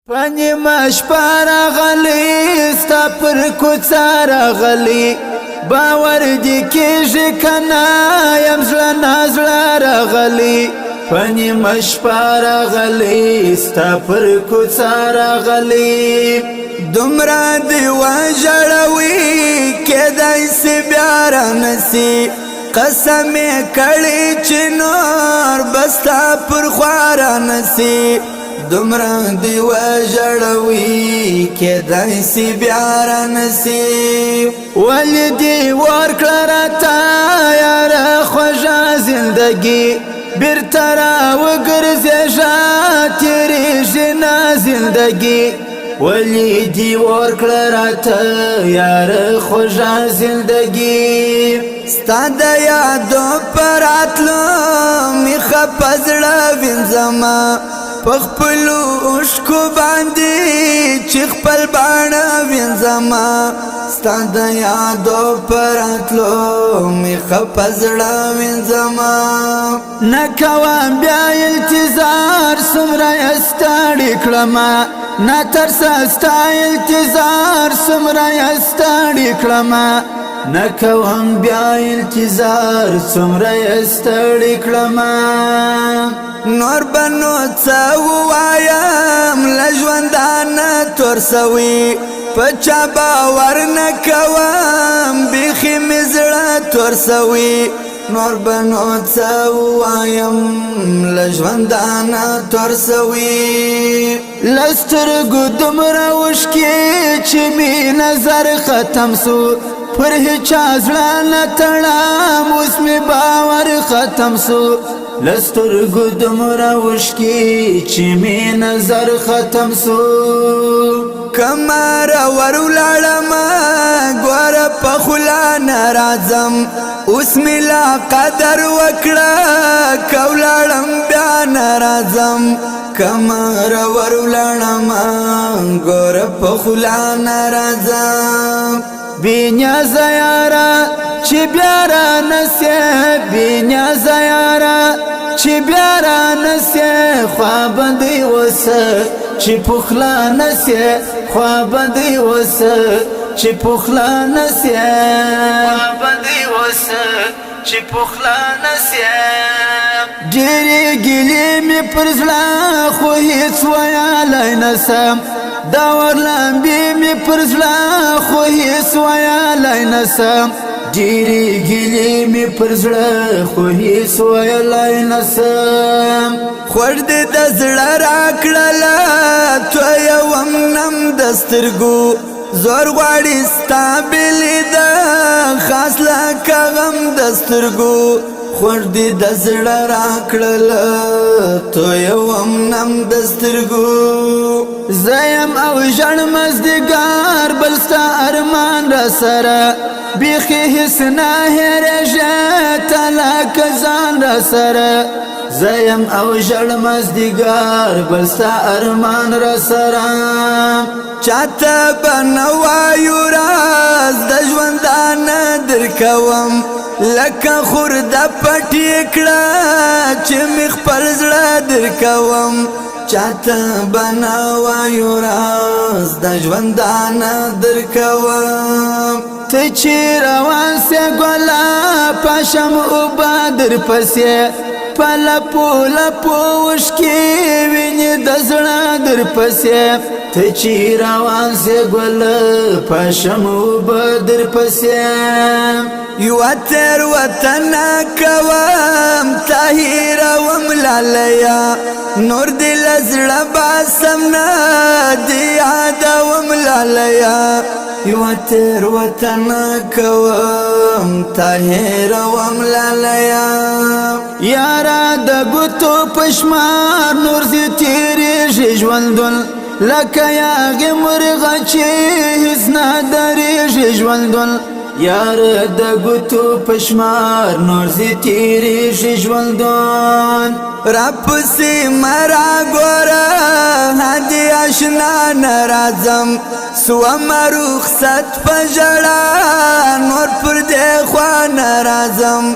پنی مشپا راغلی ستا پر کوڅه راغلی باور دی کیږي کنه یم زړه نازړه راغلی پنی مشپا راغلی ستا پر کوڅه راغلی دومره دی وژړوي کیدای سي بیا رانسي قسم کړی چې نور بستا پر خوا رانسي دومره دی وژړوي کیدای سي بیا رانسي ولې دی ورکړه راته یاره خوږه زندګي بیرته راوګرځېږه تېرېږي نه زندګي ولې دی ورکړه راته یاره خوږه زندګي ستا د یادو په راتلو مې خپه زړه وینځمه پخپلو اوښکو باندې چې خپل باڼه وینځمه ستا د یادو په راتلو مې خپه زړه وینځمه نه کوم بیا التظار څومره یې ستړې کړمه نه ترسه ستا التظار څومره یې ستړې کړمه نه کوم بیا التظار څومره یې ستړې کړمه نور بنو څه ووایم له ژوندانه تور سوي په چا باور نه کوم بیخي مې زړه تور سوي نور بنو څه ووایم له ژوندانه تور سوي له سترګو دومره اوښکې چې مې نظر ختم سو پر هیچا زړه نه تړم اوس مې باور ختم سو له سترګو دومره اوښکې چې مې نظر ختم سو کمره ور ولاړمه ګوره په خوله نه راځم اوس مې لا قدر وکړه که ولاړم بیا نه راځم کمره ور ولاړمه ګوره په خوله نه راځم بېنیازه یاره چې بیا رانسې بېنیازه یاره چې بیا رانسې خوابندی اوسه چې پخلا نسې خوابندی اوسه چې پخلا نسې خوابندی اوسه چې پخلا نسې ډېرې ګیلې مې پر زړه خو هېڅ ویلی نسم دا ورلمبې مې پر زړه خو هېڅ ویلی نسم ډېرې ګیلې مې پر زړه خو هېڅ ویلی نسم خوږ دې د زړه راکړله تویوم نم د سترګو زور غواړي ستا بېلېده خاص لکه غم د سترګو خوږ دې د زړه راکړله تویوم نم د سترګو زه یم او ژړ مزدګار بل ستا ارمان را سره بیخي هېڅ نه هېرېږي ته لکه ځان را سره زه یم او ژړ مزدګار بل ستا ارمان را سره چاته به نه وایو راز د ژوندانه درکوم لکه خورده پټې کړه چې مې خپل زړه درکوم چاته به نه وایو راز د ژوندانه درکوم ته چې روان سې ګله پاشم اوبه درپسې په لپو لپو اوښکې وینې د زړه درپسې ته چې روان سې ګله پاشم اوبه درپسې یوه تېروتنه کوم تا هېروم لالیا نور دې له زړه باسم نه دې یادوم لالیا یوه تېروتنه کوم تا هېروم لالیا یاره د ګوتو په شمار نور زه تېرېږي ژوندون لکه یاغې مرغه چې هېڅ نه درېږي ژوندون یاره د ګوتو په شمار نور زه تېرېږي ژوندون راپسې مه راګوره هدیه اشنا نرازم سو رخصت پجڑا نور پر دے خوا نرازم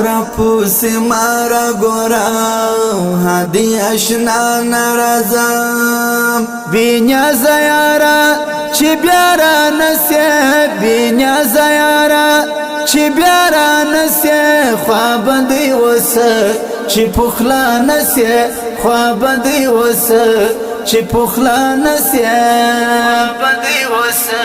را پوسی مارا گورا ہادی اشنا نرازم بینیا زیارا چی بیارا نسی بینیا زیارا چی بیارا نسی خواب دی وسه چی پخلا نسی خواب دی وسه چی پخلا نسی خواب دی وسه